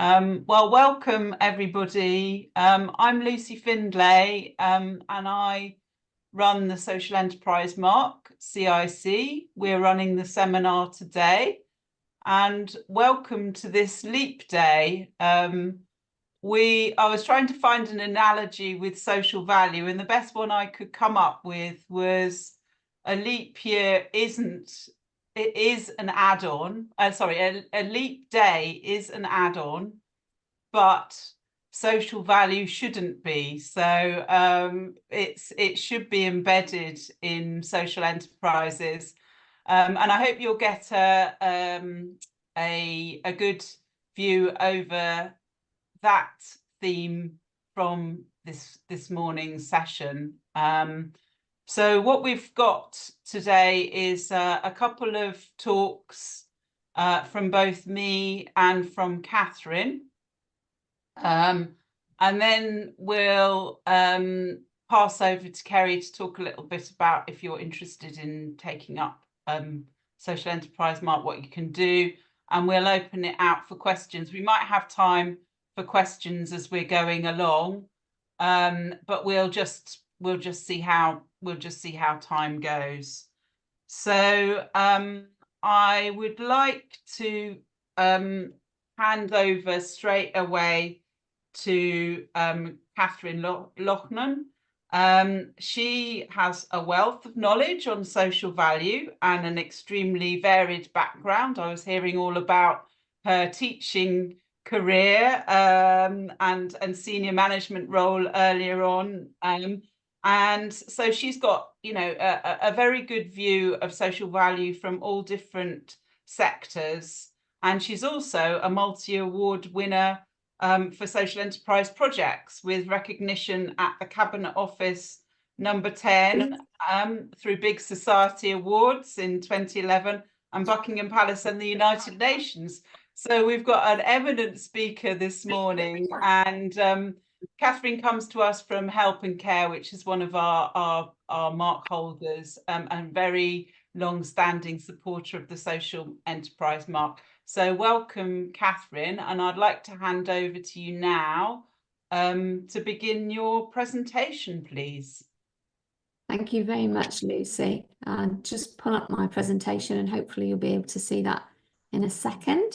Well, welcome everybody. I'm Lucy Findlay, and I run the Social Enterprise Mark CIC. We're running the seminar today, and welcome to this leap day. I was trying to find an analogy with social value, and the best one I could come up with was a leap year it is an add-on. A leap day is an add-on, but social value shouldn't be. So it should be embedded in social enterprises, and I hope you'll get a good view over that theme from this morning's session. So what we've got today is a couple of talks from both me and from Kathryn. And then we'll pass over to Kerry to talk a little bit about, if you're interested in taking up Social Enterprise Mark, what you can do. And we'll open it out for questions. We might have time for questions as we're going along, but we'll just see how time goes. So I would like to hand over straight away to Kathryn Loughnan. She has a wealth of knowledge on social value and an extremely varied background. I was hearing all about her teaching career and senior management role earlier on. And so she's got, a very good view of social value from all different sectors. And she's also a multi-award winner for social enterprise projects, with recognition at the Cabinet Office number 10 through Big Society Awards in 2011 and Buckingham Palace and the United Nations. So we've got an eminent speaker this morning, and Kathryn comes to us from Help and Care, which is one of our mark holders, and very long-standing supporter of the Social Enterprise Mark. So welcome, Kathryn, and I'd like to hand over to you now to begin your presentation, please. Thank you very much, Lucy. I'll just pull up my presentation and hopefully you'll be able to see that in a second.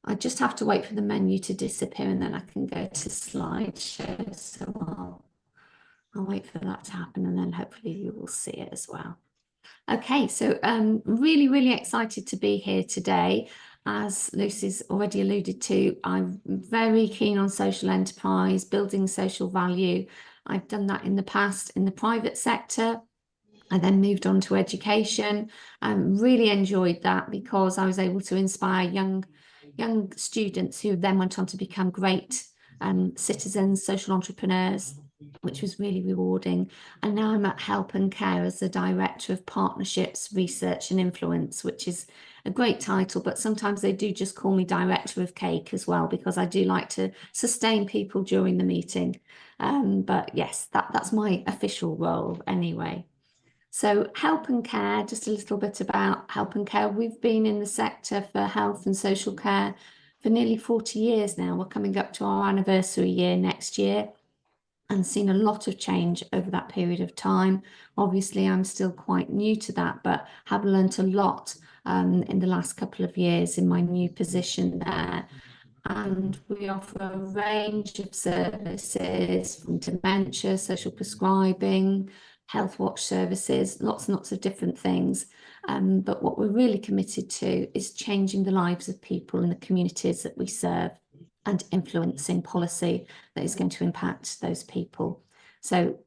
I just have to wait for the menu to disappear and then I can go to slideshow. So I'll wait for that to happen and then hopefully you will see it as well. Okay, so really excited to be here today. As Lucy's already alluded to, I'm very keen on social enterprise, building social value. I've done that in the past in the private sector. I then moved on to education and really enjoyed that because I was able to inspire young students who then went on to become great citizens, social entrepreneurs, which was really rewarding. And now I'm at Help and Care as the Director of Partnerships, Research and Influence, which is a great title, but sometimes they do just call me Director of Cake as well, because I do like to sustain people during the meeting. But yes, that's my official role anyway. So Help and Care, just a little bit about Help and Care. We've been in the sector for health and social care for nearly 40 years now. We're coming up to our anniversary year next year, and seen a lot of change over that period of time. Obviously, I'm still quite new to that, but have learnt a lot in the last couple of years in my new position there. And we offer a range of services from dementia, social prescribing, health watch services, lots and lots of different things. But what we're really committed to is changing the lives of people in the communities that we serve and influencing policy that is going to impact those people. So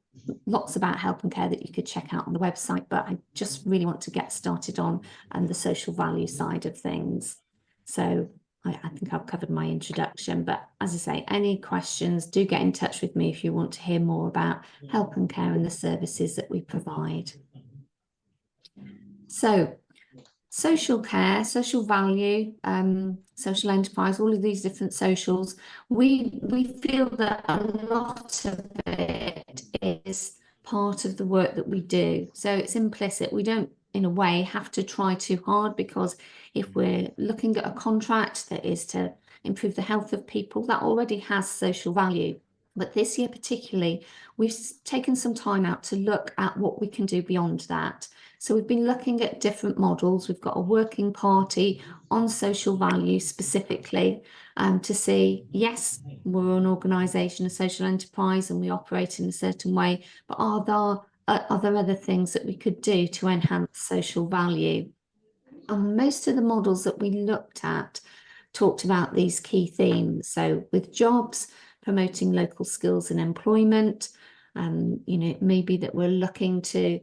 lots about Help and Care that you could check out on the website, but I just really want to get started on the social value side of things. So I think I've covered my introduction, but as I say, any questions, do get in touch with me if you want to hear more about Help and Care and the services that we provide. So social care, social value, social enterprise, all of these different socials, we feel that a lot of it is part of the work that we do. So it's implicit. We don't, in a way, have to try too hard, because if we're looking at a contract that is to improve the health of people, that already has social value. But this year particularly, we've taken some time out to look at what we can do beyond that. So we've been looking at different models. We've got a working party on social value specifically to see, yes, we're an organisation, a social enterprise, and we operate in a certain way, but are there other things that we could do to enhance social value? And most of the models that we looked at talked about these key themes. So with jobs, promoting local skills and employment, it may be that we're looking to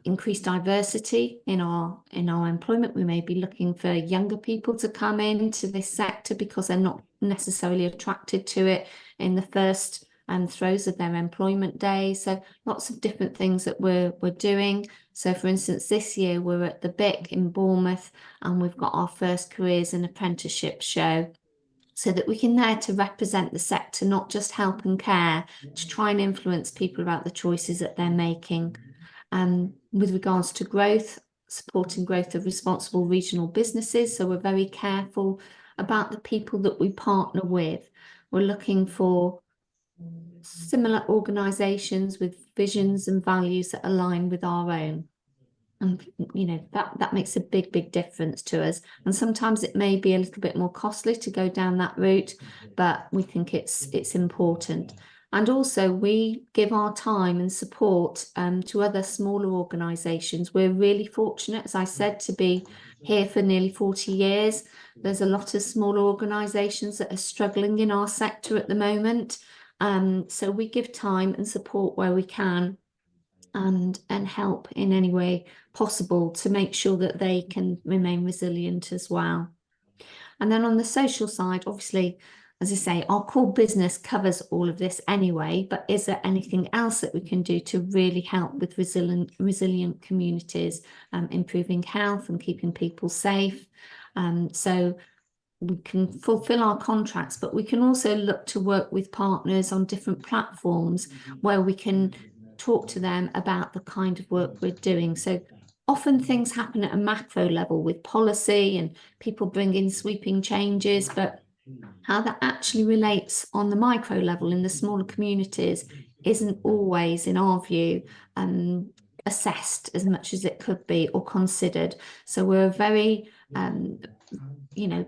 increase diversity in our employment. We may be looking for younger people to come into this sector because they're not necessarily attracted to it in the first throes of their employment day. So lots of different things that we're doing. So for instance, this year we're at the BIC in Bournemouth, and we've got our first careers and apprenticeship show, so that we can there to represent the sector, not just help and care, to try and influence people about the choices that they're making. With regards to growth, supporting growth of responsible regional businesses. So we're very careful about the people that we partner with. We're looking for similar organisations with visions and values that align with our own. And that makes a big difference to us. And sometimes it may be a little bit more costly to go down that route, but we think it's important. And also we give our time and support to other smaller organisations. We're really fortunate, as I said, to be here for nearly 40 years. There's a lot of smaller organisations that are struggling in our sector at the moment. So we give time and support where we can, and help in any way possible to make sure that they can remain resilient as well. And then on the social side, obviously, as I say, our core business covers all of this anyway, but is there anything else that we can do to really help with resilient communities, improving health and keeping people safe? So we can fulfill our contracts, but we can also look to work with partners on different platforms where we can talk to them about the kind of work we're doing. So often things happen at a macro level with policy and people bring in sweeping changes, but how that actually relates on the micro level in the smaller communities isn't always, in our view, assessed as much as it could be or considered. So we're very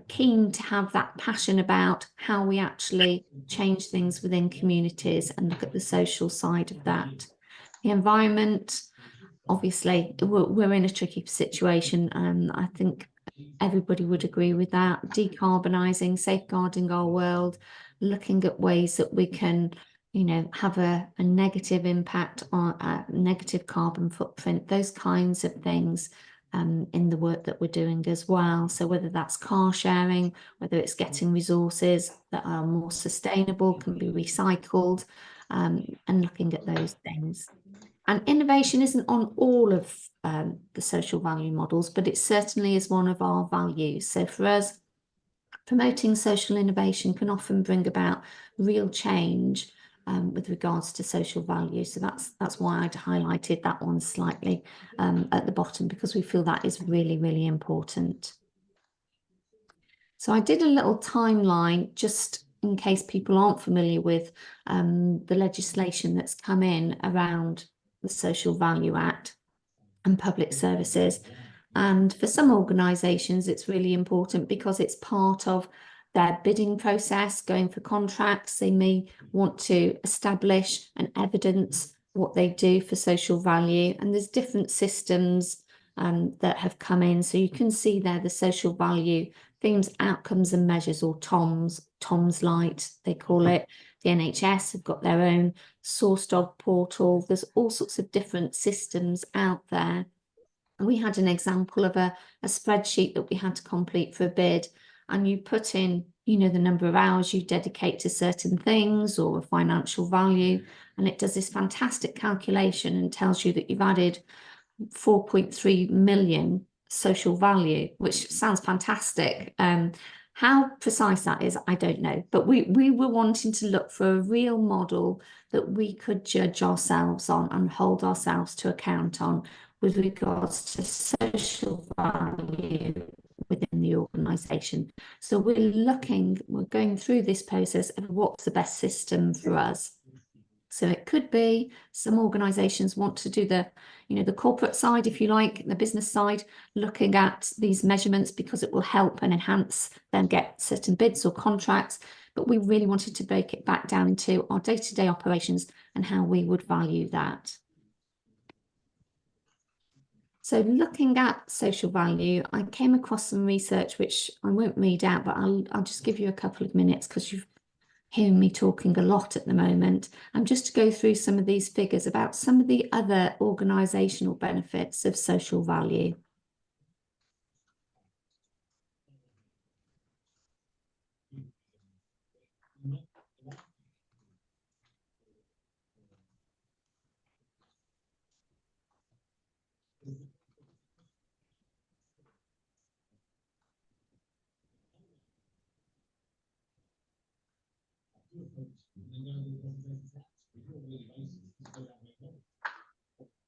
keen to have that passion about how we actually change things within communities and look at the social side of that. The environment, obviously, we're in a tricky situation. I think everybody would agree with that. Decarbonising, safeguarding our world, looking at ways that we can, have a negative impact on a negative carbon footprint, those kinds of things in the work that we're doing as well. So whether that's car sharing, whether it's getting resources that are more sustainable, can be recycled, and looking at those things. And innovation isn't on all of the social value models, but it certainly is one of our values. So for us, promoting social innovation can often bring about real change with regards to social value. So that's why I'd highlighted that one slightly at the bottom, because we feel that is really important. So I did a little timeline just in case people aren't familiar with the legislation that's come in around the Social Value Act and public services. And for some organisations, it's really important because it's part of their bidding process, going for contracts. They may want to establish and evidence what they do for social value. And there's different systems that have come in. So you can see there the social value themes, outcomes and measures, or TOMS Light, they call it. The NHS have got their own source dog portal. There's all sorts of different systems out there. And we had an example of a spreadsheet that we had to complete for a bid, and you put in, the number of hours you dedicate to certain things or a financial value, and it does this fantastic calculation and tells you that you've added 4.3 million social value, which sounds fantastic. How precise that is, I don't know. But we were wanting to look for a real model that we could judge ourselves on and hold ourselves to account on with regards to social value within the organisation. So we're going through this process of what's the best system for us. So it could be some organisations want to do the corporate side, if you like, the business side, looking at these measurements because it will help and enhance them get certain bids or contracts. But we really wanted to break it back down into our day-to-day operations and how we would value that. So looking at social value, I came across some research, which I won't read out, but I'll just give you a couple of minutes because you've hearing me talking a lot at the moment, and just to go through some of these figures about some of the other organisational benefits of social value.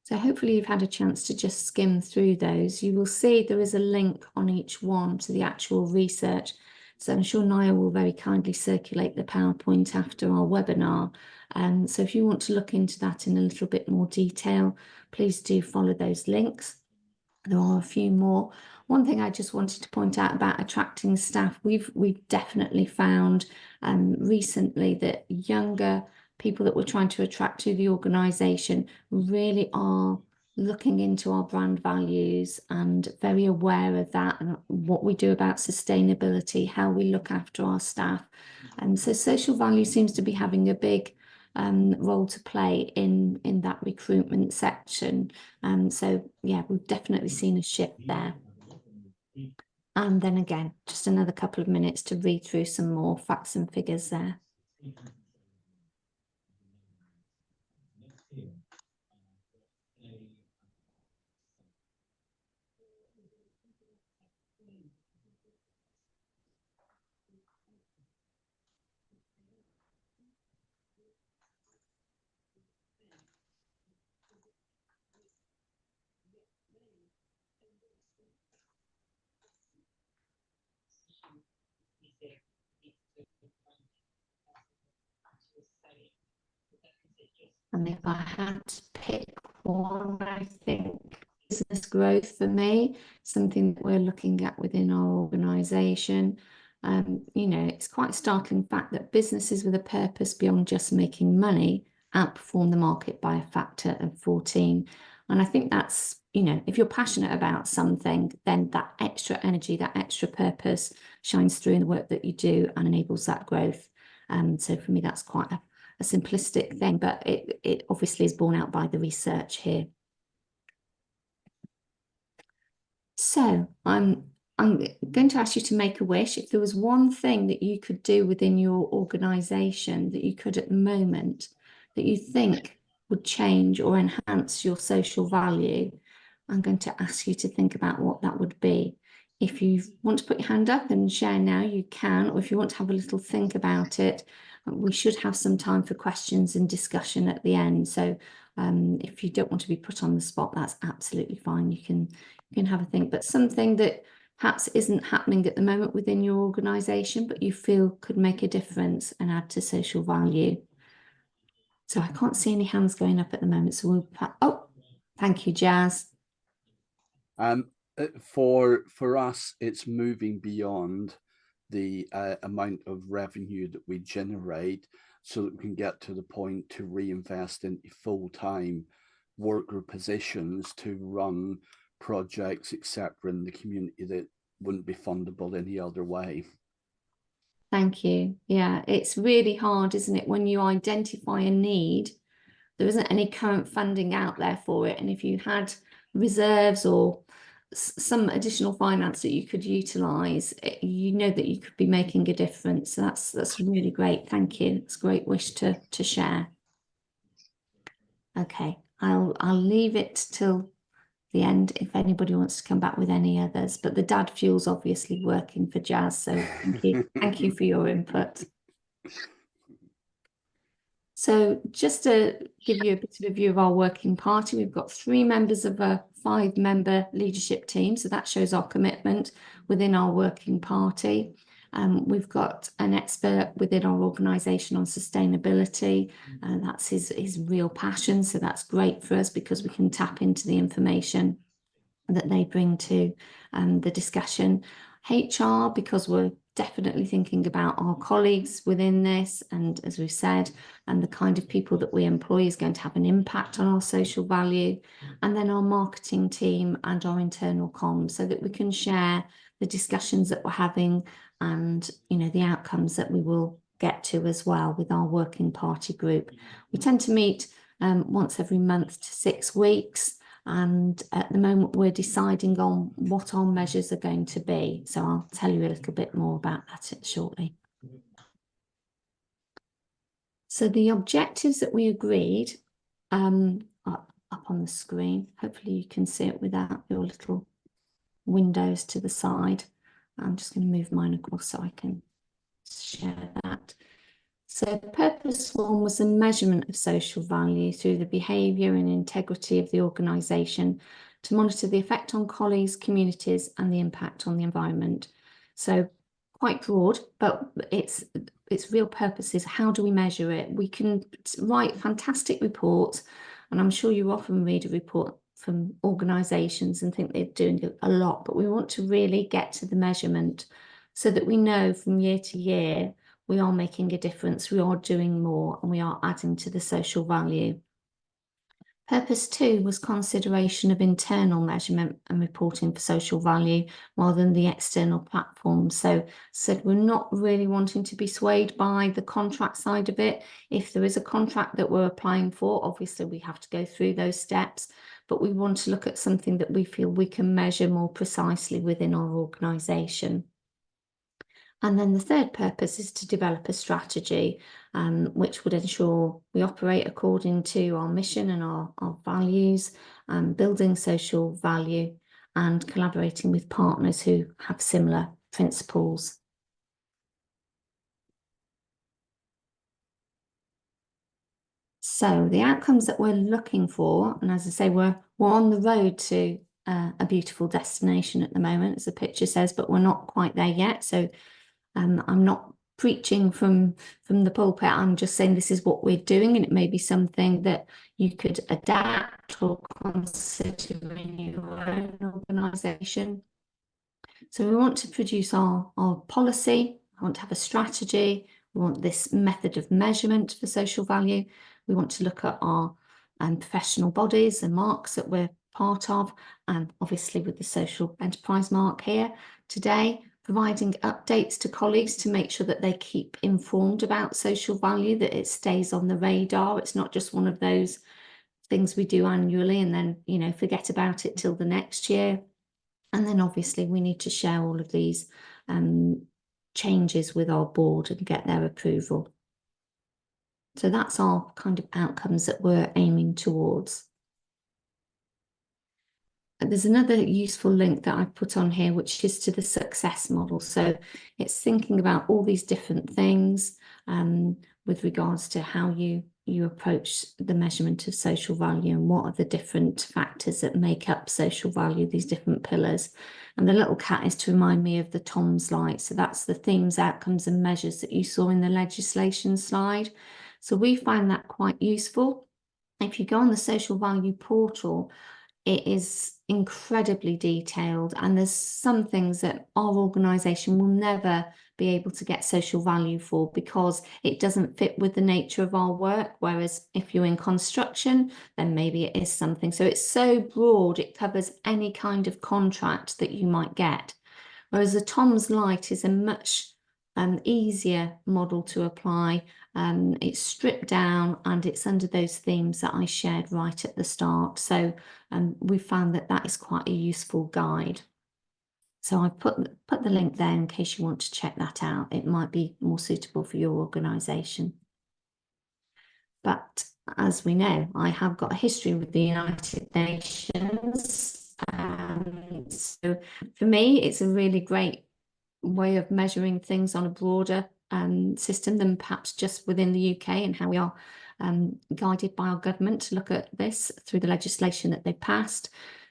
So hopefully you've had a chance to just skim through those. You will see there is a link on each one to the actual research. So I'm sure Nia will very kindly circulate the PowerPoint after our webinar. So if you want to look into that in a little bit more detail, please do follow those links. There are a few more. One thing I just wanted to point out about attracting staff, we've definitely found recently that younger people that we're trying to attract to the organisation really are looking into our brand values and very aware of that and what we do about sustainability, how we look after our staff. And so social value seems to be having a big role to play in that recruitment section. So yeah, we've definitely seen a shift there. And then again, just another couple of minutes to read through some more facts and figures there. And if I had to pick one, I think business growth for me, something that we're looking at within our organisation. It's quite a startling fact that businesses with a purpose beyond just making money outperform the market by a factor of 14. And I think that's, if you're passionate about something, then that extra energy, that extra purpose shines through in the work that you do and enables that growth. So for me, that's quite a simplistic thing, but it obviously is borne out by the research here. So I'm going to ask you to make a wish. If there was one thing that you could do within your organisation that you could at the moment that you think would change or enhance your social value, I'm going to ask you to think about what that would be. If you want to put your hand up and share now, you can, or if you want to have a little think about it, we should have some time for questions and discussion at the end. So if you don't want to be put on the spot, that's absolutely fine. You can have a think, but something that perhaps isn't happening at the moment within your organisation, but you feel could make a difference and add to social value. So I can't see any hands going up at the moment. So oh, thank you, Jazz. For us, it's moving beyond the amount of revenue that we generate so that we can get to the point to reinvest into full-time worker positions to run projects, etc., in the community that wouldn't be fundable any other way. Thank you. Yeah, it's really hard, isn't it, when you identify a need, there isn't any current funding out there for it, and if you had reserves or some additional finance that you could utilise, you know that you could be making a difference. So that's really great. Thank you. It's a great wish to share. Okay, I'll leave it till the end if anybody wants to come back with any others. But the dad fuel's obviously working for Jazz, so thank you. Thank you for your input. So just to give you a bit of a view of our working party, we've got 3 members of a 5-member leadership team, so that shows our commitment within our working party. We've got an expert within our organisation on sustainability, and that's his real passion, so that's great for us because we can tap into the information that they bring to the discussion. HR, because we're definitely thinking about our colleagues within this, and as we've said, and the kind of people that we employ is going to have an impact on our social value. And then our marketing team and our internal comms, so that we can share the discussions that we're having and, you know, the outcomes that we will get to as well with our working party group. We tend to meet once every month to 6 weeks. And at the moment, we're deciding on what our measures are going to be. So I'll tell you a little bit more about that shortly. So the objectives that we agreed up on the screen, hopefully you can see it without your little windows to the side. I'm just going to move mine across so I can share that. So purpose 1 was the measurement of social value through the behaviour and integrity of the organisation to monitor the effect on colleagues, communities and the impact on the environment. So quite broad, but its real purpose is how do we measure it? We can write fantastic reports, and I'm sure you often read a report from organisations and think they're doing a lot, but we want to really get to the measurement so that we know from year to year we are making a difference, we are doing more, and we are adding to the social value. Purpose 2 was consideration of internal measurement and reporting for social value rather than the external platform. So said we're not really wanting to be swayed by the contract side of it. If there is a contract that we're applying for, obviously we have to go through those steps, but we want to look at something that we feel we can measure more precisely within our organisation. And then the third purpose is to develop a strategy which would ensure we operate according to our mission and our values, building social value and collaborating with partners who have similar principles. So the outcomes that we're looking for, and as I say, we're on the road to a beautiful destination at the moment, as the picture says, but we're not quite there yet. So I'm not preaching from the pulpit. I'm just saying this is what we're doing, and it may be something that you could adapt or consider in your own organisation. So we want to produce our policy. I want to have a strategy. We want this method of measurement for social value. We want to look at our professional bodies and marks that we're part of, and obviously with the Social Enterprise Mark here today, providing updates to colleagues to make sure that they keep informed about social value, that it stays on the radar. It's not just one of those things we do annually and then, you know, forget about it till the next year. And then obviously we need to share all of these changes with our board and get their approval. So that's our kind of outcomes that we're aiming towards. There's another useful link that I've put on here, which is to the success model. So it's thinking about all these different things with regards to how you approach the measurement of social value and what are the different factors that make up social value, these different pillars. And the little cat is to remind me of the Tom's light. So that's the themes, outcomes and measures that you saw in the legislation slide. So we find that quite useful. If you go on the social value portal, it is incredibly detailed, and there's some things that our organisation will never be able to get social value for because it doesn't fit with the nature of our work. Whereas if you're in construction, then maybe it is something. So it's so broad, it covers any kind of contract that you might get. Whereas the Tom's Light is a much easier model to apply. It's stripped down and it's under those themes that I shared right at the start. So we found that that is quite a useful guide. So I've put the link there in case you want to check that out. It might be more suitable for your organisation. But as we know, I have got a history with the United Nations. So for me, it's a really great way of measuring things on a broader system than perhaps just within the UK, and how we are guided by our government to look at this through the legislation that they passed.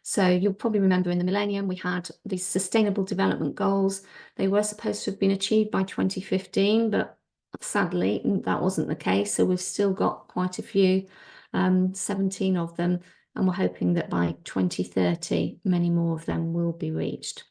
So you'll probably remember in the millennium, we had these sustainable development goals. They were supposed to have been achieved by 2015, but sadly, that wasn't the case. So we've still got quite a few, 17 of them, and we're hoping that by 2030, many more of them will be reached.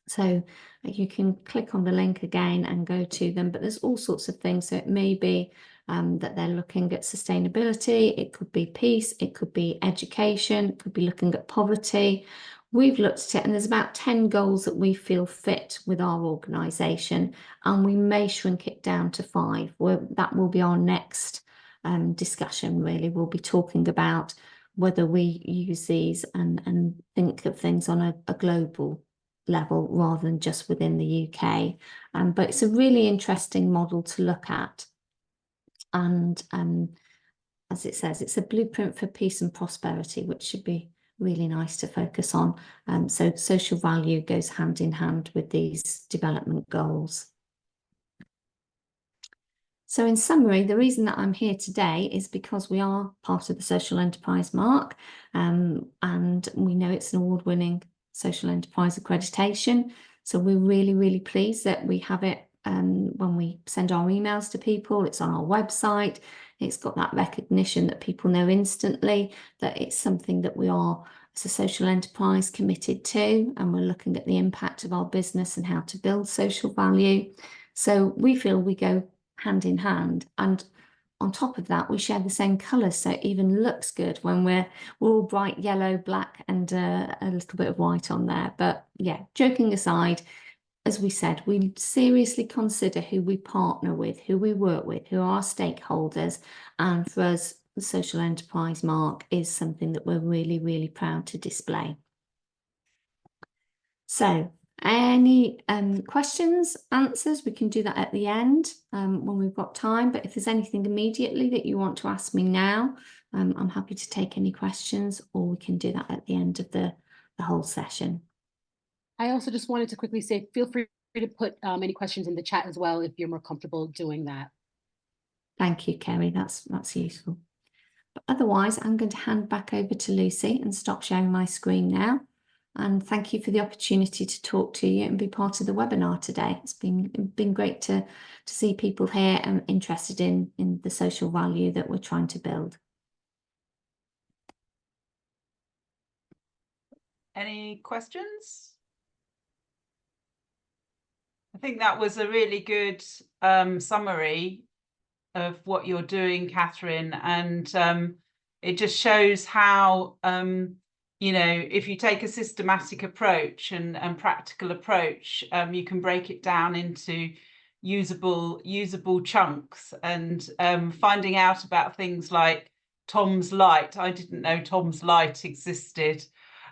So you can click on the link again and go to them, but there's all sorts of things. So it may be that they're looking at sustainability, it could be peace, it could be education, it could be looking at poverty. We've looked at it, and there's about 10 goals that we feel fit with our organisation, and we may shrink it down to 5. That will be our next discussion, really. We'll be talking about whether we use these and think of things on a global level rather than just within the UK. But it's a really interesting model to look at. And as it says, it's a blueprint for peace and prosperity, which should be really nice to focus on. So social value goes hand in hand with these development goals. So in summary, the reason that I'm here today is because we are part of the Social Enterprise Mark, and we know it's an award-winning Social Enterprise accreditation. So we're really, really pleased that we have it when we send our emails to people. It's on our website. It's got that recognition that people know instantly that it's something that we are, as a social enterprise, committed to, and we're looking at the impact of our business and how to build social value. So we feel we go hand in hand, and on top of that we share the same colours, so it even looks good when we're all bright yellow, black, and a little bit of white on there. But yeah, joking aside, as we said, we seriously consider who we partner with, who we work with, who are our stakeholders, and for us the Social Enterprise Mark is something that we're really, really proud to display. So any questions, answers, we can do that at the end when we've got time. But if there's anything immediately that you want to ask me now, I'm happy to take any questions, or we can do that at the end of the whole session. I also just wanted to quickly say, feel free to put any questions in the chat as well if you're more comfortable doing that. Thank you, Kerry. That's useful. But otherwise, I'm going to hand back over to Lucy and stop sharing my screen now. And thank you for the opportunity to talk to you and be part of the webinar today. It's been great to see people here and interested in the social value that we're trying to build. Any questions? I think that was a really good summary of what you're doing, Kathryn, and it just shows how you know, if you take a systematic approach and practical approach, you can break it down into usable chunks, and finding out about things like Tom's Light. I didn't know Tom's Light existed,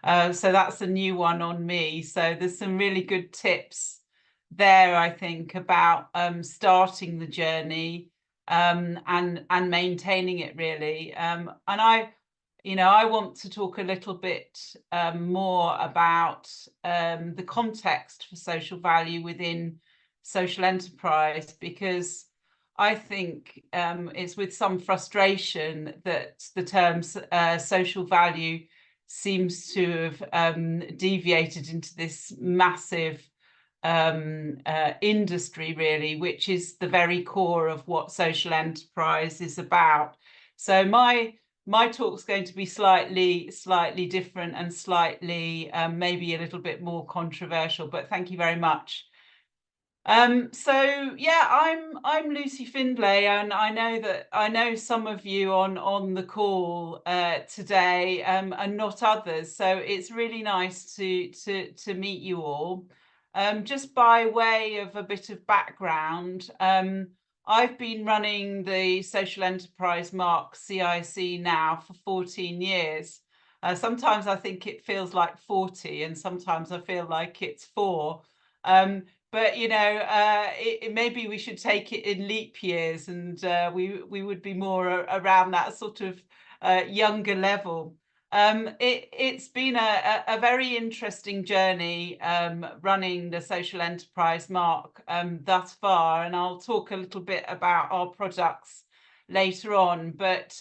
so that's a new one on me. So there's some really good tips there, I think, about starting the journey and maintaining it, really. And I want to talk a little bit more about the context for social value within social enterprise, because I think it's with some frustration that the term social value seems to have deviated into this massive industry, really, which is the very core of what social enterprise is about. So my talk's going to be slightly different and slightly maybe a little bit more controversial, but thank you very much. So yeah, I'm Lucy Findlay, and I know some of you on the call today, and not others. So it's really nice to meet you all. Just by way of a bit of background, I've been running the Social Enterprise Mark CIC now for 14 years. Sometimes I think it feels like 40, and sometimes I feel like it's 4. But you know, maybe we should take it in leap years, and we would be more around that sort of younger level. It's been a very interesting journey running the Social Enterprise Mark thus far, and I'll talk a little bit about our products later on. But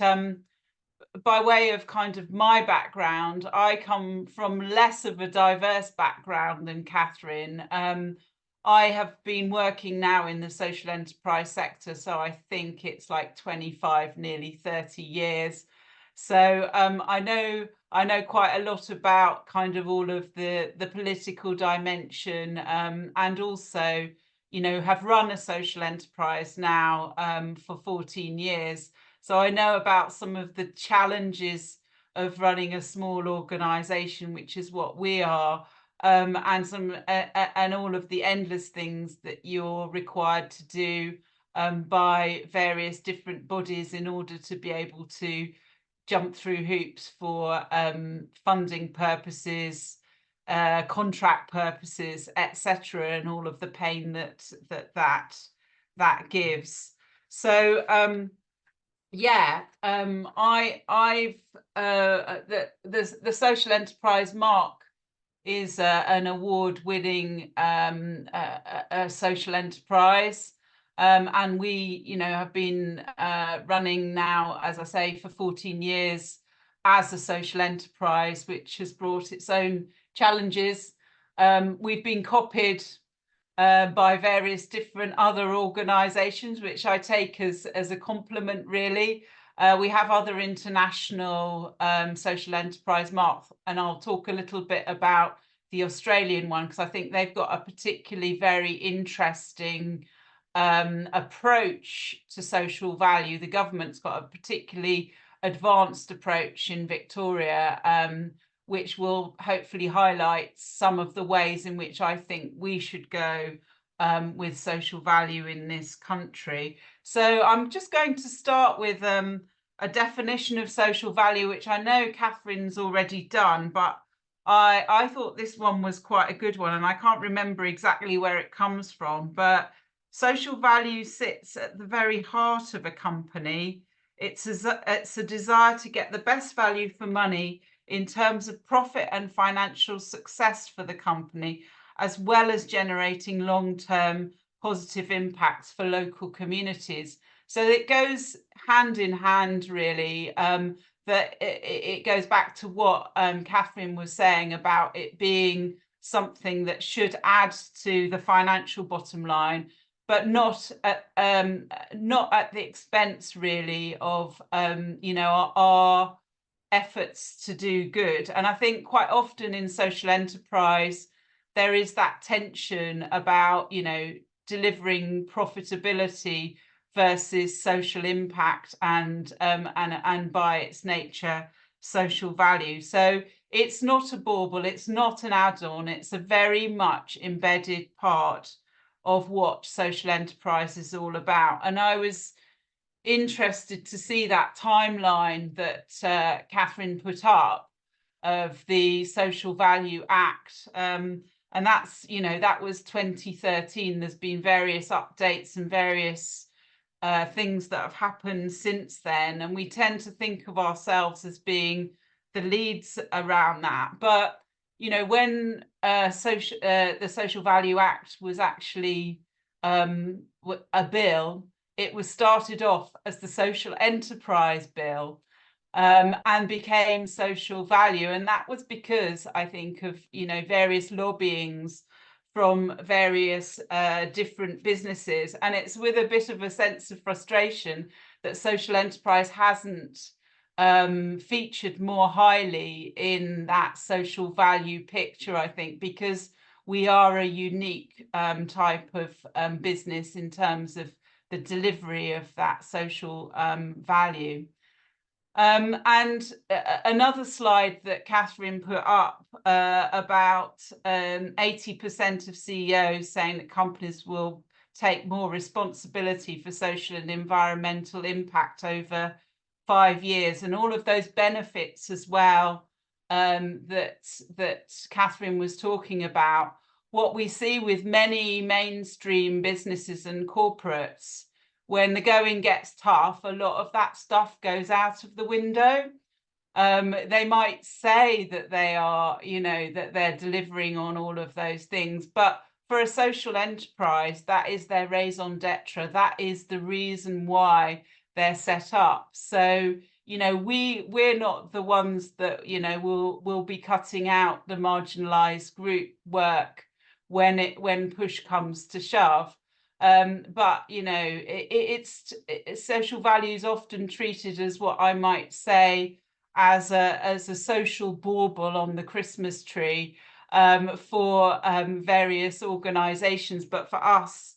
by way of kind of my background, I come from less of a diverse background than Kathryn. I have been working now in the social enterprise sector, so I think it's like 25, nearly 30 years. So I know quite a lot about kind of all of the political dimension, and also, you know, have run a social enterprise now for 14 years. So I know about some of the challenges of running a small organization, which is what we are, and all of the endless things that you're required to do by various different bodies in order to be able to jump through hoops for funding purposes, contract purposes, etc., and all of the pain that gives. So yeah, the Social Enterprise Mark is an award-winning social enterprise, and we, you know, have been running now, as I say, for 14 years as a social enterprise, which has brought its own challenges. We've been copied by various different other organisations, which I take as a compliment, really. We have other international social enterprise marks, and I'll talk a little bit about the Australian one, because I think they've got a particularly very interesting approach to social value. The government's got a particularly advanced approach in Victoria, which will hopefully highlight some of the ways in which I think we should go with social value in this country. So I'm just going to start with a definition of social value, which I know Kathryn's already done, but I thought this one was quite a good one, and I can't remember exactly where it comes from, but social value sits at the very heart of a company. It's a desire to get the best value for money in terms of profit and financial success for the company, as well as generating long-term positive impacts for local communities. So it goes hand in hand, really. That it goes back to what Kathryn was saying about it being something that should add to the financial bottom line, but not at the expense, really, of you know, our efforts to do good. And I think quite often in social enterprise, there is that tension about, you know, delivering profitability versus social impact and by its nature, social value. So it's not a bauble, it's not an add-on, it's a very much embedded part of what social enterprise is all about. And I was interested to see that timeline that Kathryn put up of the Social Value Act, and that's, you know, that was 2013. There's been various updates and various things that have happened since then, and we tend to think of ourselves as being the leads around that. But you know, when the Social Value Act was actually a bill, it was started off as the Social Enterprise Bill, and became social value. And that was because, I think, of, you know, various lobbyings from various different businesses. And it's with a bit of a sense of frustration that social enterprise hasn't featured more highly in that social value picture, I think, because we are a unique type of business in terms of the delivery of that social value. And another slide that Kathryn put up about 80% of CEOs saying that companies will take more responsibility for social and environmental impact over 5 years, and all of those benefits as well that Kathryn was talking about. What we see with many mainstream businesses and corporates, when the going gets tough, a lot of that stuff goes out of the window. They might say that they are, you know, that they're delivering on all of those things, but for a social enterprise, that is their raison d'etre. That is the reason why they're set up. So, you know, we're not the ones that, you know, will be cutting out the marginalized group work when push comes to shove. But you know, it's social values often treated as what I might say as a social bauble on the Christmas tree for various organisations. But for us,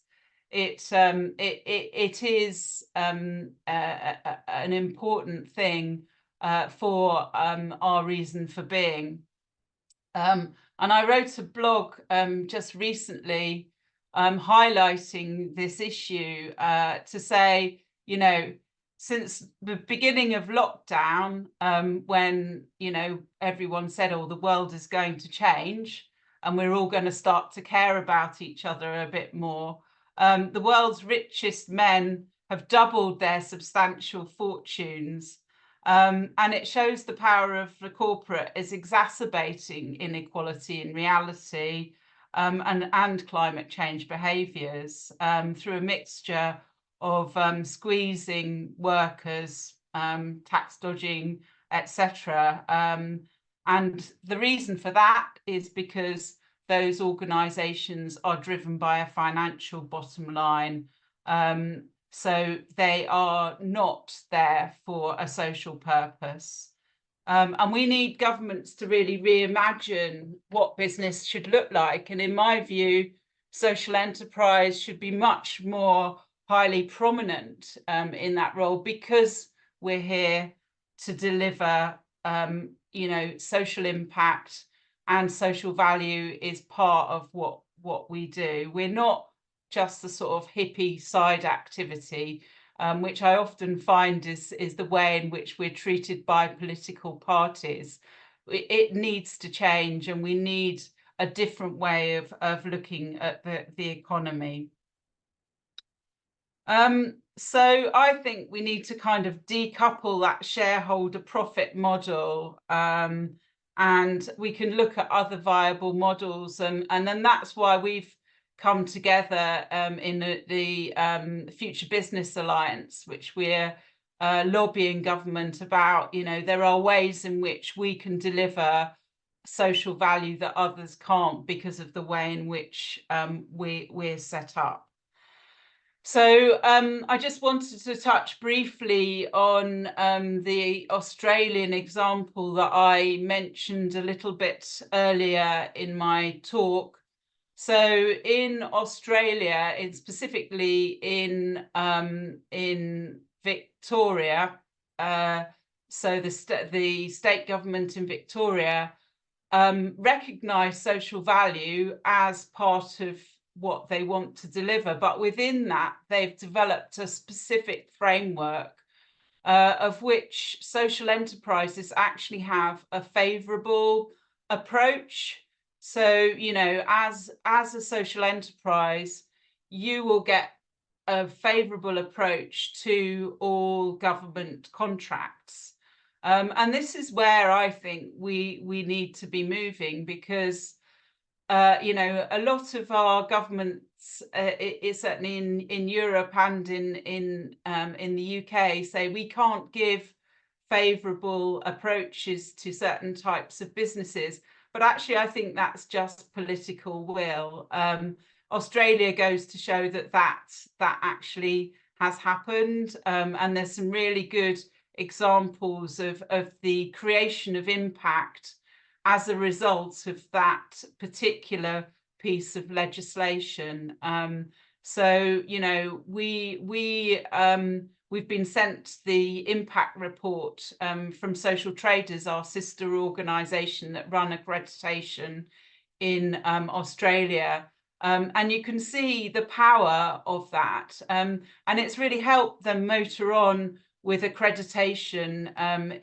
it is an important thing for our reason for being. And I wrote a blog just recently highlighting this issue to say, you know, since the beginning of lockdown, when, you know, everyone said, oh, the world is going to change and we're all going to start to care about each other a bit more, the world's richest men have doubled their substantial fortunes. And it shows the power of the corporate is exacerbating inequality in reality and climate change behaviours through a mixture of squeezing workers, tax dodging, etc. And the reason for that is because those organisations are driven by a financial bottom line. So they are not there for a social purpose. And we need governments to really reimagine what business should look like. And in my view, social enterprise should be much more highly prominent in that role, because we're here to deliver, you know, social impact, and social value is part of what we do. We're not just the sort of hippie side activity, which I often find is the way in which we're treated by political parties. It needs to change, and we need a different way of looking at the economy. So I think we need to kind of decouple that shareholder profit model, and we can look at other viable models, and then that's why we've come together in the Future Business Alliance, which we're lobbying government about. You know, there are ways in which we can deliver social value that others can't because of the way in which we're set up. So I just wanted to touch briefly on the Australian example that I mentioned a little bit earlier in my talk. So in Australia, specifically in Victoria, so the state government in Victoria recognise social value as part of what they want to deliver, but within that they've developed a specific framework of which social enterprises actually have a favourable approach. So, you know, as a social enterprise, you will get a favourable approach to all government contracts. And this is where I think we need to be moving, because you know, a lot of our governments, certainly in Europe and in the UK, say we can't give favourable approaches to certain types of businesses. But actually, I think that's just political will. Australia goes to show that actually has happened, and there's some really good examples of the creation of impact as a result of that particular piece of legislation. So, you know, we've been sent the impact report from Social Traders, our sister organisation that run accreditation in Australia. And you can see the power of that. And it's really helped them motor on with accreditation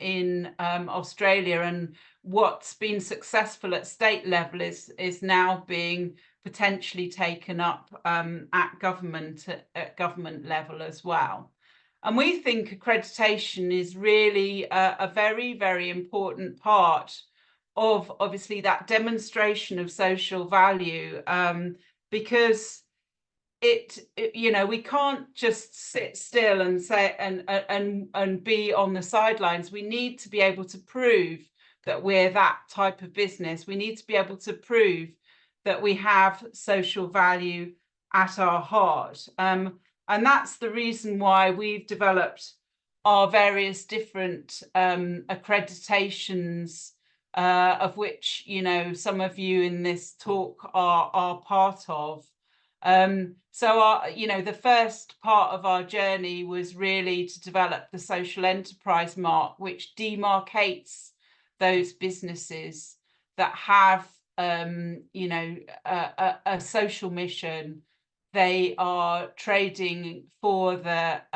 in Australia, and what's been successful at state level is now being potentially taken up at government level as well. And we think accreditation is really a very, very important part of obviously that demonstration of social value, because you know, we can't just sit still and say and be on the sidelines. We need to be able to prove that we're that type of business. We need to be able to prove that we have social value at our heart. And that's the reason why we've developed our various different accreditations, of which, you know, some of you in this talk are part of. So you know, the first part of our journey was really to develop the Social Enterprise Mark, which demarcates those businesses that have, you know, a social mission. They are trading for that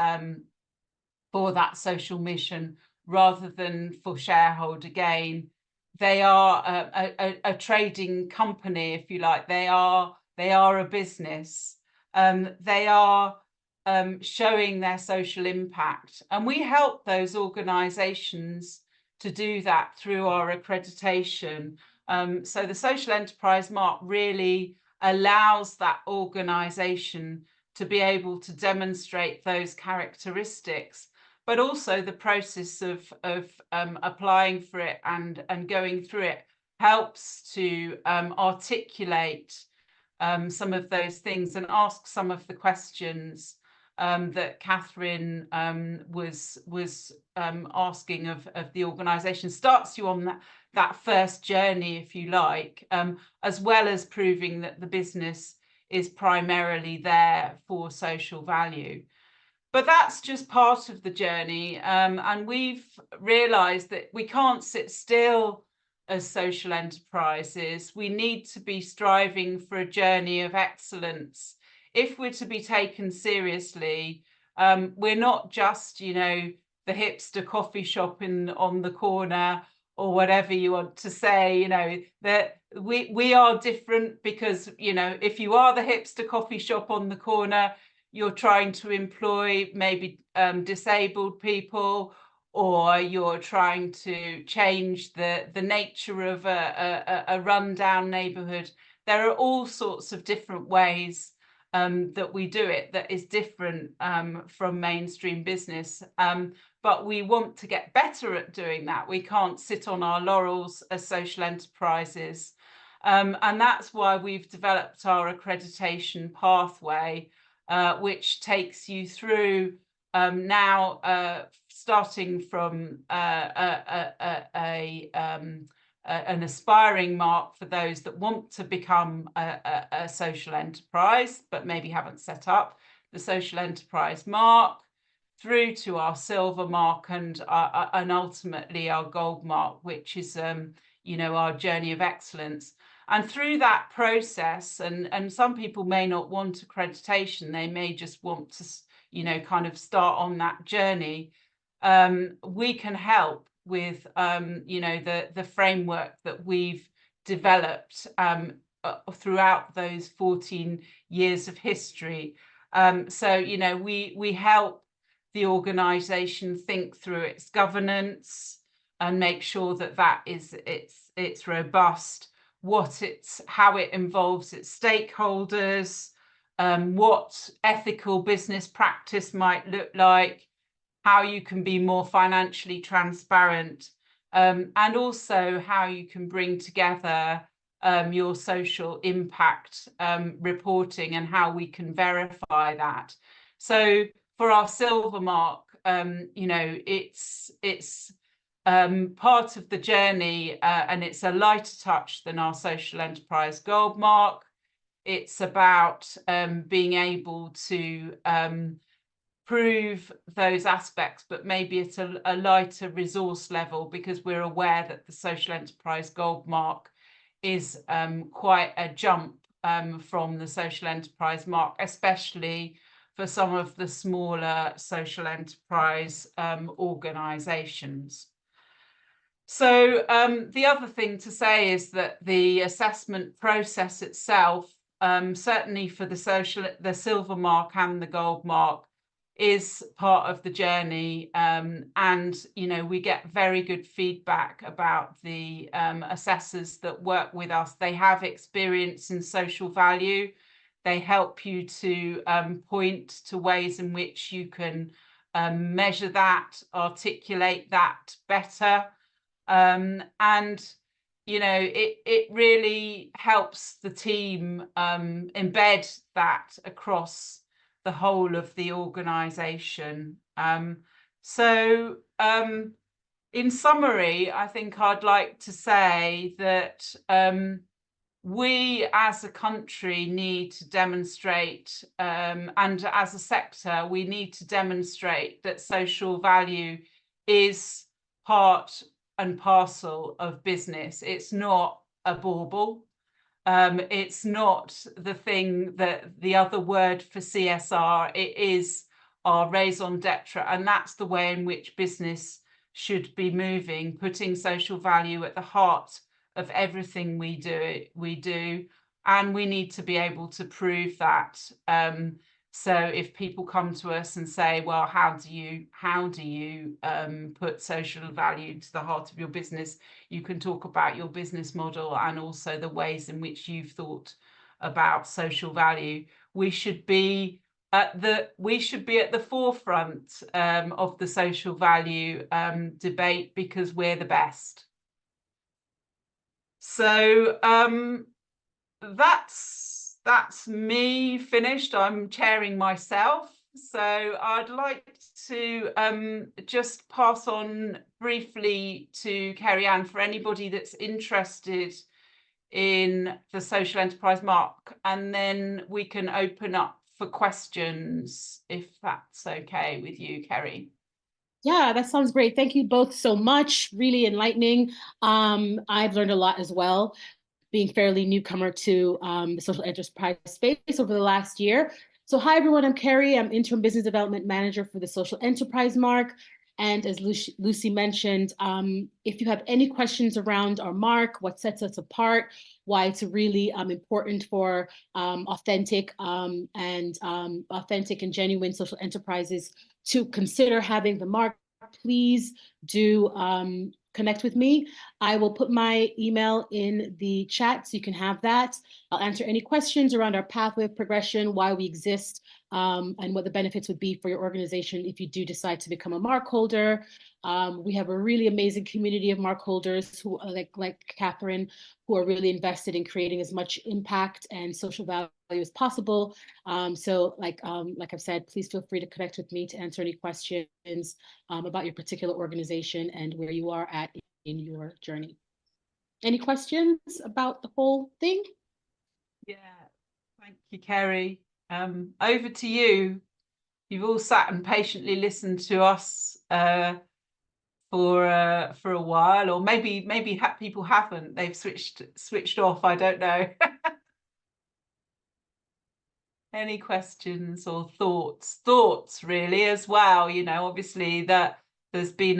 social mission rather than for shareholder gain. They are a trading company, if you like. They are a business. They are showing their social impact, and we help those organisations to do that through our accreditation. So the Social Enterprise Mark really allows that organisation to be able to demonstrate those characteristics, but also the process of applying for it and going through it helps to articulate some of those things and ask some of the questions that Kathryn was asking of the organisation. Starts you on that first journey, if you like, as well as proving that the business is primarily there for social value. But that's just part of the journey, and we've realised that we can't sit still as social enterprises. We need to be striving for a journey of excellence. If we're to be taken seriously, we're not just, you know, the hipster coffee shop on the corner, or whatever you want to say. You know, that we are different because, you know, if you are the hipster coffee shop on the corner, you're trying to employ maybe disabled people, or you're trying to change the nature of a rundown neighbourhood. There are all sorts of different ways that we do it that is different from mainstream business. But we want to get better at doing that. We can't sit on our laurels as social enterprises. And that's why we've developed our accreditation pathway, which takes you through now, starting from an aspiring mark for those that want to become a social enterprise but maybe haven't set up the Social Enterprise Mark, through to our silver mark and ultimately our gold mark, which is you know, our journey of excellence. And through that process, and some people may not want accreditation, they may just want to, you know, kind of start on that journey. We can help with you know, the framework that we've developed throughout those 14 years of history. So, you know, we help the organisation think through its governance and make sure that it's robust, how it involves its stakeholders, what ethical business practice might look like, how you can be more financially transparent, and also how you can bring together your social impact reporting and how we can verify that. So for our silver mark, you know, it's part of the journey, and it's a lighter touch than our Social Enterprise Gold Mark. It's about being able to prove those aspects, but maybe at a lighter resource level, because we're aware that the Social Enterprise Gold Mark is quite a jump from the Social Enterprise Mark, especially for some of the smaller social enterprise organisations. So the other thing to say is that the assessment process itself, certainly for the silver mark and the gold mark, is part of the journey, and you know, we get very good feedback about the assessors that work with us. They have experience in social value, They help you to point to ways in which you can measure that, articulate that better. And, you know, it really helps the team embed that across the whole of the organisation. So in summary, I think I'd like to say that we as a country need to demonstrate, and as a sector, we need to demonstrate that social value is part and parcel of business. It's not a bauble. It's not the thing that the other word for CSR, it is our raison d'etre, and that's the way in which business should be moving, putting social value at the heart of everything we do, and we need to be able to prove that. So if people come to us and say, well, how do you put social value to the heart of your business, you can talk about your business model and also the ways in which you've thought about social value. We should be at the forefront of the social value debate, because we're the best. So that's me finished. I'm chairing myself. So I'd like to just pass on briefly to Kerry-Ann for anybody that's interested in the Social Enterprise Mark, and then we can open up for questions, if that's okay with you, Kerry. Yeah, that sounds great. Thank you both so much. Really enlightening. I've learned a lot as well, being fairly newcomer to the social enterprise space over the last year. So hi, everyone. I'm Kerry. I'm Interim Business Development Manager for the Social Enterprise Mark. And as Lucy mentioned, if you have any questions around our mark, what sets us apart, why it's really important for authentic and genuine social enterprises to consider having the mark, please do connect with me. I will put my email in the chat so you can have that. I'll answer any questions around our pathway of progression, why we exist, and what the benefits would be for your organization if you do decide to become a mark holder. We have a really amazing community of mark holders who are like Kathryn, who are really invested in creating as much impact and social value as possible. So like I've said, please feel free to connect with me to answer any questions about your particular organization and where you are at in your journey. Any questions about the whole thing? Yeah, thank you, Kerry. Over to you. You've all sat and patiently listened to us for a while, or maybe people haven't. They've switched off. I don't know. Any questions or thoughts? Thoughts really as well. You know, obviously that there's been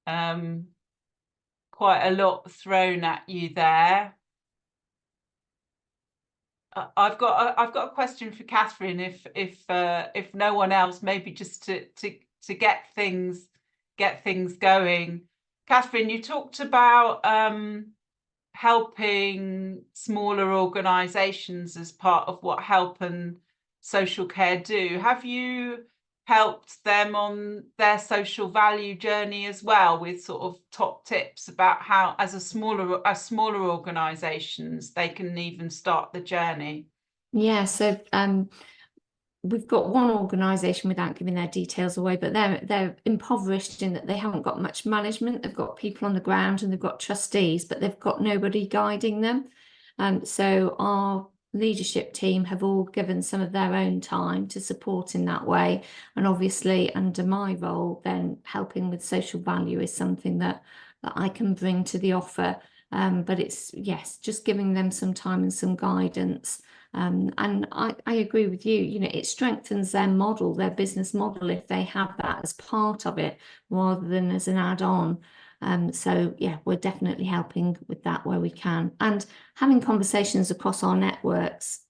quite a lot thrown at you there. I've got a question for Kathryn, if no one else, maybe just to get things going. Kathryn, you talked about helping smaller organisations as part of what Help and Social Care do. Have you helped them on their social value journey as well, with sort of top tips about how, as smaller organisations, they can even start the journey? Yeah, so we've got one organisation, without giving their details away, but they're impoverished in that they haven't got much management. They've got people on the ground and they've got trustees, but they've got nobody guiding them. So our leadership team have all given some of their own time to support in that way. And obviously under my role, then helping with social value is something that I can bring to the offer. But it's, yes, just giving them some time and some guidance. And I agree with you, you know, it strengthens their model, their business model, if they have that as part of it rather than as an add-on. So yeah, we're definitely helping with that where we can, and having conversations across our networks.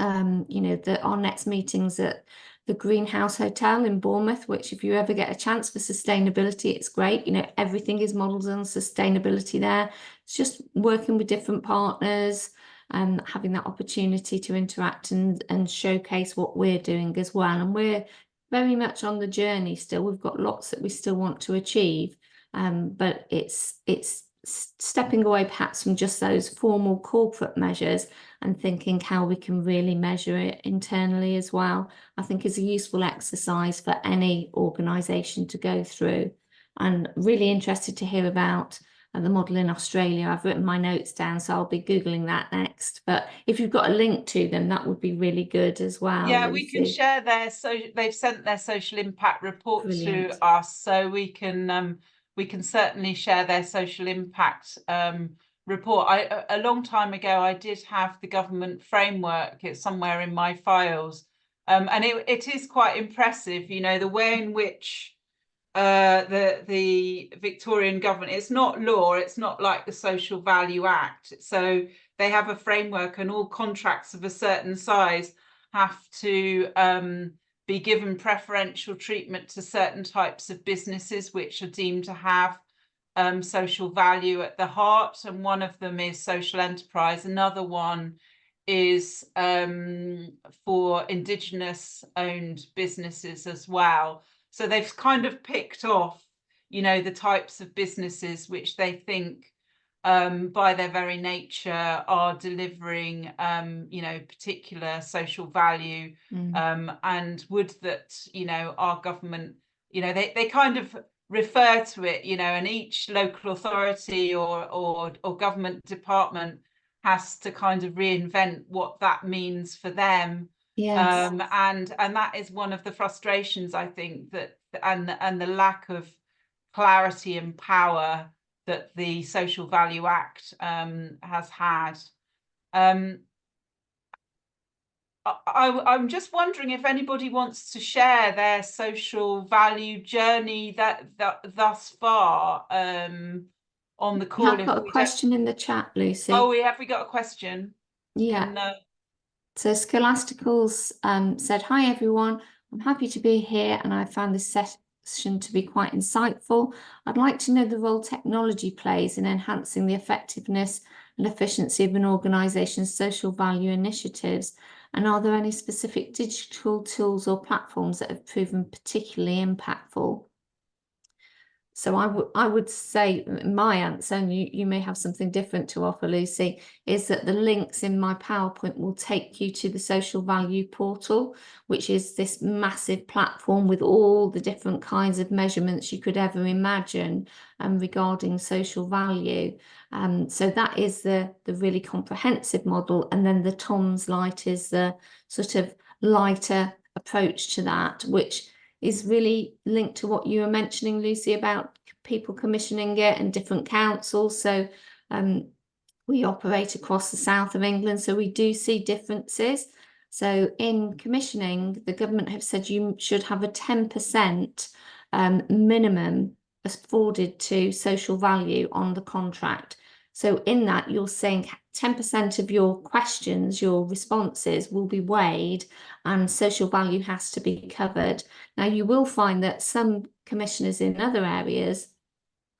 You know, our next meeting's at the Greenhouse Hotel in Bournemouth, which if you ever get a chance for sustainability, it's great. You know, everything is modelled on sustainability there. It's just working with different partners. having that opportunity to interact and showcase what we're doing as well. And we're very much on the journey still. We've got lots that we still want to achieve, but it's stepping away perhaps from just those formal corporate measures and thinking how we can really measure it internally as well, I think is a useful exercise for any organisation to go through. And really interested to hear about the model in Australia. I've written my notes down, so I'll be Googling that next. But if you've got a link to them, that would be really good as well. Yeah, Lucy. we can share their, so they've sent their social impact report Brilliant. to us, so we can certainly share their social impact report. A long time ago, I did have the government framework. It's somewhere in my files, and it is quite impressive, you know, the way in which the Victorian government, it's not law, it's not like the Social Value Act, so they have a framework, and all contracts of a certain size have to be given preferential treatment to certain types of businesses which are deemed to have social value at the heart, and one of them is social enterprise. Another one is for Indigenous owned businesses as well. So they've kind of picked off, you know, the types of businesses which they think by their very nature are delivering, you know, particular social value, and would that, you know, our government, you know, they kind of refer to it, you know, and each local authority or government department has to kind of reinvent what that means for them. Yes. And that is one of the frustrations, I think, that and the lack of clarity and power that the Social Value Act has had. I'm just wondering if anybody wants to share their social value journey that thus far on the call. I've got a question in the chat, Lucy. Oh, have we got a question? Yeah. So Scholasticals said, "Hi everyone, I'm happy to be here and I found this session to be quite insightful. I'd like to know the role technology plays in enhancing the effectiveness and efficiency of an organisation's social value initiatives, and are there any specific digital tools or platforms that have proven particularly impactful?" So I would say my answer, and you may have something different to offer, Lucy, is that the links in my PowerPoint will take you to the Social Value Portal, which is this massive platform with all the different kinds of measurements you could ever imagine regarding social value. So that is the really comprehensive model. And then the Tom's Light is the sort of lighter approach to that, which is really linked to what you were mentioning, Lucy, about people commissioning it and different councils. So we operate across the south of England, so we do see differences. So in commissioning, the government have said you should have a 10% minimum afforded to social value on the contract. So in that, you're saying 10% of your questions, your responses will be weighed, and social value has to be covered. Now, you will find that some commissioners in other areas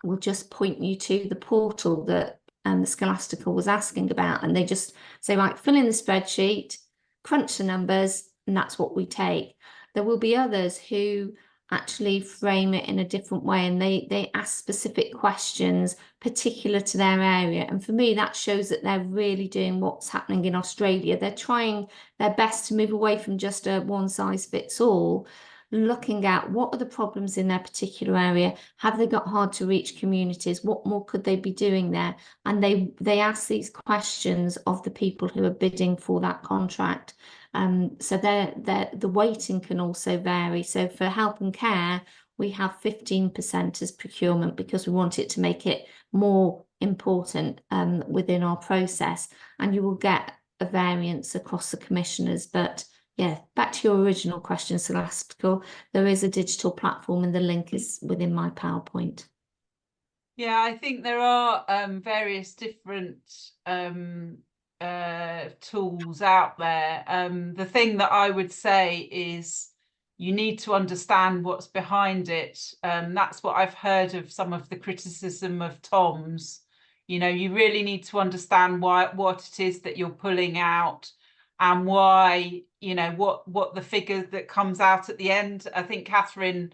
will just point you to the portal that the Scholastical was asking about, and they just say, right, fill in the spreadsheet, crunch the numbers, and that's what we take. There will be others who actually frame it in a different way, and they ask specific questions particular to their area. And for me, that shows that they're really doing what's happening in Australia. They're trying their best to move away from just a one size fits all, looking at what are the problems in their particular area. Have they got hard to reach communities? What more could they be doing there? And they ask these questions of the people who are bidding for that contract. So the weighting can also vary. So for help and care, we have 15% as procurement because we want it to make it more important within our process. And you will get a variance across the commissioners. But yeah, back to your original question, Scholastical, there is a digital platform and the link is within my PowerPoint. Yeah, I think there are various different tools out there. The thing that I would say is you need to understand what's behind it. That's what I've heard of some of the criticism of Tom's, You know, you really need to understand what it is that you're pulling out, and why, you know, what the figure that comes out at the end. I think Kathryn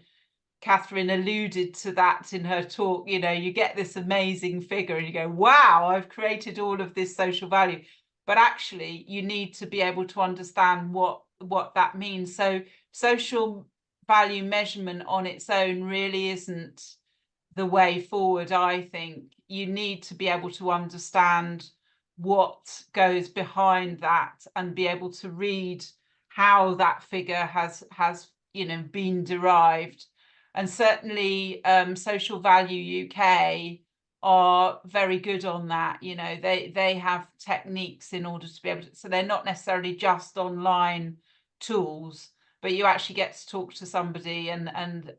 alluded to that in her talk. You know, you get this amazing figure and you go, wow, I've created all of this social value. But actually, you need to be able to understand what that means. So social value measurement on its own really isn't the way forward. I think you need to be able to understand what goes behind that and be able to read how that figure has you know, been derived. And certainly Social Value UK are very good on that. You know, they have techniques in order to be able to, so they're not necessarily just online tools, but you actually get to talk to somebody and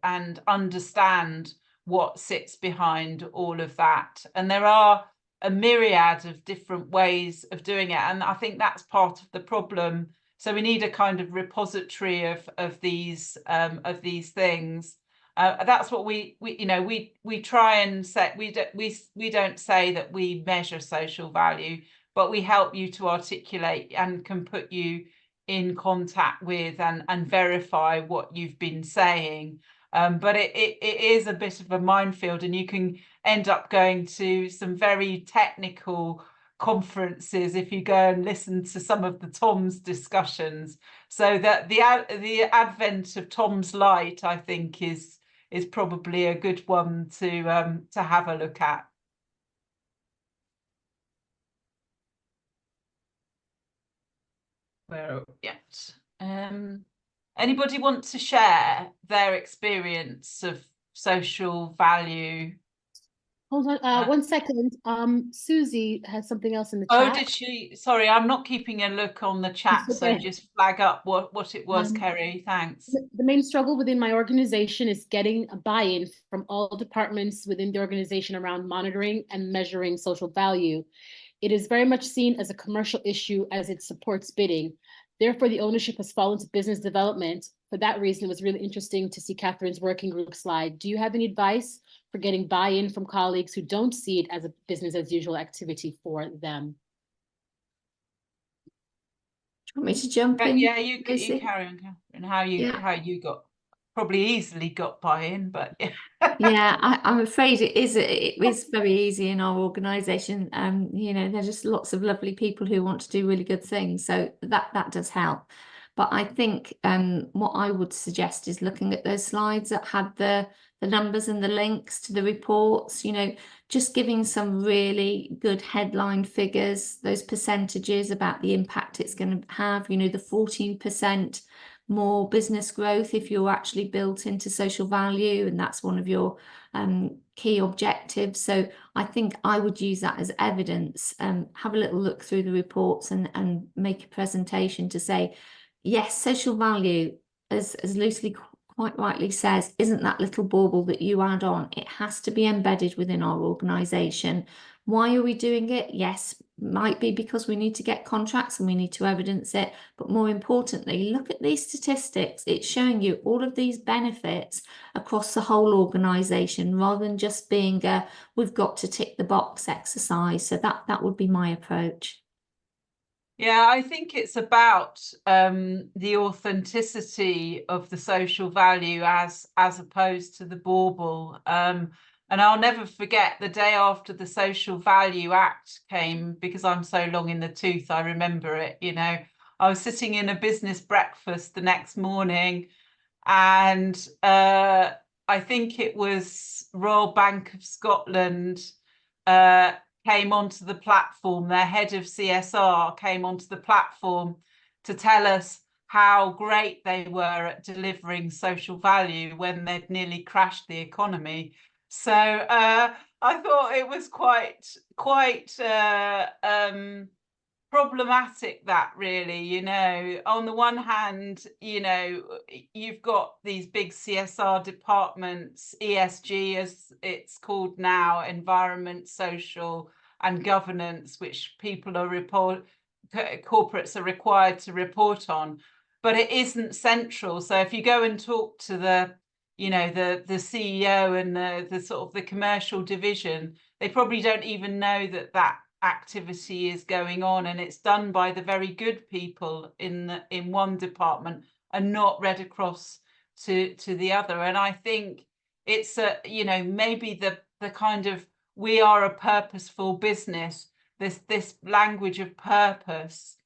understand what sits behind all of that. And there are a myriad of different ways of doing it, and I think that's part of the problem. So we need a kind of repository of these things. That's what we you know, we try and say. We don't say that we measure social value, but we help you to articulate and can put you in contact with and verify what you've been saying. But it is a bit of a minefield, and you can end up going to some very technical conferences if you go and listen to some of the Tom's discussions. So that the advent of Tom's Light, I think, is probably a good one to have a look at. Where yet? Anybody want to share their experience of social value? Hold on, 1 second. Susie has something else in the Oh, chat. did she? Sorry, I'm not keeping a look on the chat, It's so okay. just flag up what it was, Kerry. Thanks. The main struggle within my organization is getting a buy-in from all departments within the organization around monitoring and measuring social value. It is very much seen as a commercial issue as it supports bidding. Therefore, the ownership has fallen to business development. For that reason, it was really interesting to see Kathryn's working group slide. Do you have any advice for getting buy-in from colleagues who don't see it as a business as usual activity for them? Do you want me to jump in? Yeah, you Lucy? carry on, Kathryn. How you got, probably easily got buy-in, but Yeah, I'm afraid it is very easy in our organisation. You know, there's just lots of lovely people who want to do really good things, so that does help. But I think what I would suggest is looking at those slides that had the numbers and the links to the reports. You know, just giving some really good headline figures, those percentages about the impact it's going to have. You know, the 14% more business growth if you're actually built into social value, and that's one of your key objectives. So I think I would use that as evidence. Have a little look through the reports and make a presentation to say, yes, social value, as Lucy quite rightly says, isn't that little bauble that you add on. It has to be embedded within our organisation. Why are we doing it? Yes, might be because we need to get contracts and we need to evidence it. But more importantly, look at these statistics. It's showing you all of these benefits across the whole organisation rather than just being a we've got to tick the box exercise. So that would be my approach. Yeah, I think it's about the authenticity of the social value as opposed to the bauble. And I'll never forget the day after the Social Value Act came, because I'm so long in the tooth, I remember it. You know, I was sitting in a business breakfast the next morning, and I think it was Royal Bank of Scotland came onto the platform. Their head of CSR came onto the platform to tell us how great they were at delivering social value when they'd nearly crashed the economy. So I thought it was quite problematic, that really, you know. On the one hand, you know, you've got these big CSR departments, ESG as it's called now, environment, social and governance, which people are corporates are required to report on, but it isn't central. So if you go and talk to the, you know, the CEO and the sort of the commercial division, they probably don't even know that that activity is going on, and it's done by the very good people in one department and not read across to the other. And I think it's you know, maybe the kind of, we are a purposeful business, this language of purpose,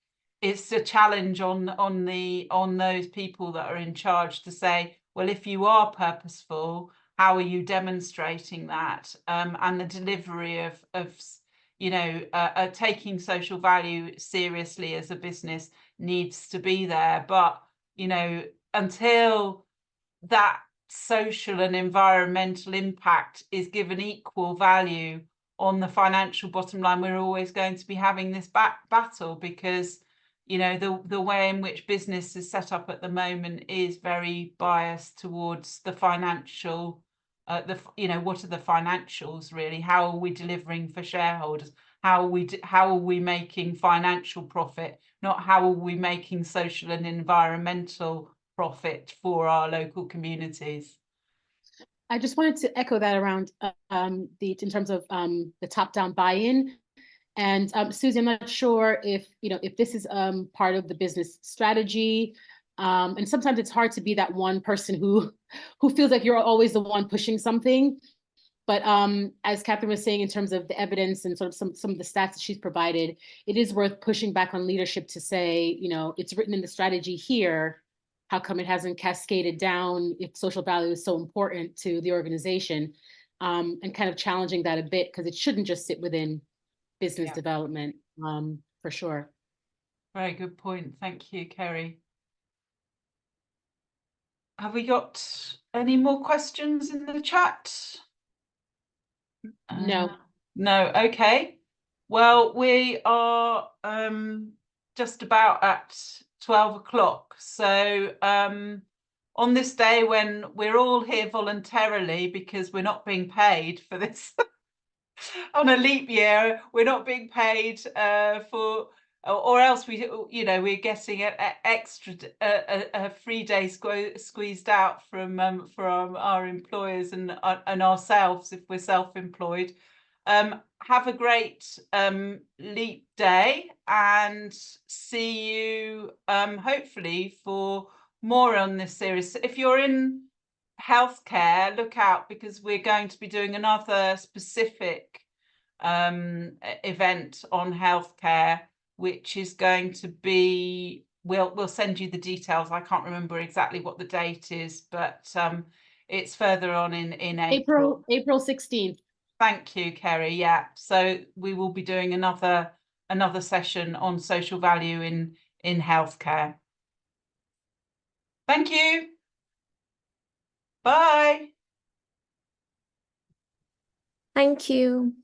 it's a challenge on those people that are in charge to say, well, if you are purposeful, how are you demonstrating that? And the delivery of you know, taking social value seriously as a business needs to be there. But, you know, until that social and environmental impact is given equal value on the financial bottom line, we're always going to be having this battle, because, you know, the way in which business is set up at the moment is very biased towards the financial, you know, what are the financials really? How are we delivering for shareholders? How are we making financial profit? Not how are we making social and environmental profit for our local communities. I just wanted to echo that around in terms of the top-down buy-in. And Susie, I'm not sure if, you know, if this is part of the business strategy. And sometimes it's hard to be that one person who feels like you're always the one pushing something. But as Kathryn was saying, in terms of the evidence and sort of some of the stats that she's provided, it is worth pushing back on leadership to say, you know, it's written in the strategy here. How come it hasn't cascaded down if social value is so important to the organization? And kind of challenging that a bit, because it shouldn't just sit within business development, for sure. Very good point. Thank you, Kerry. Have we got any more questions in the chat? No. No. Okay. Well, we are just about at 12 o'clock. So on this day when we're all here voluntarily because we're not being paid for this on a leap year, we're not being paid for, or else we, you know, we're getting an extra a free day squeezed out from our employers and ourselves if we're self-employed. Have a great leap day, and see you hopefully for more on this series. If you're in healthcare, look out, because we're going to be doing another specific event on healthcare, which is going to be, we'll send you the details. I can't remember exactly what the date is, but it's further on in April. April 16th. Thank you, Kerry. Yeah, so we will be doing another session on social value in healthcare. Thank you. Bye. Thank you.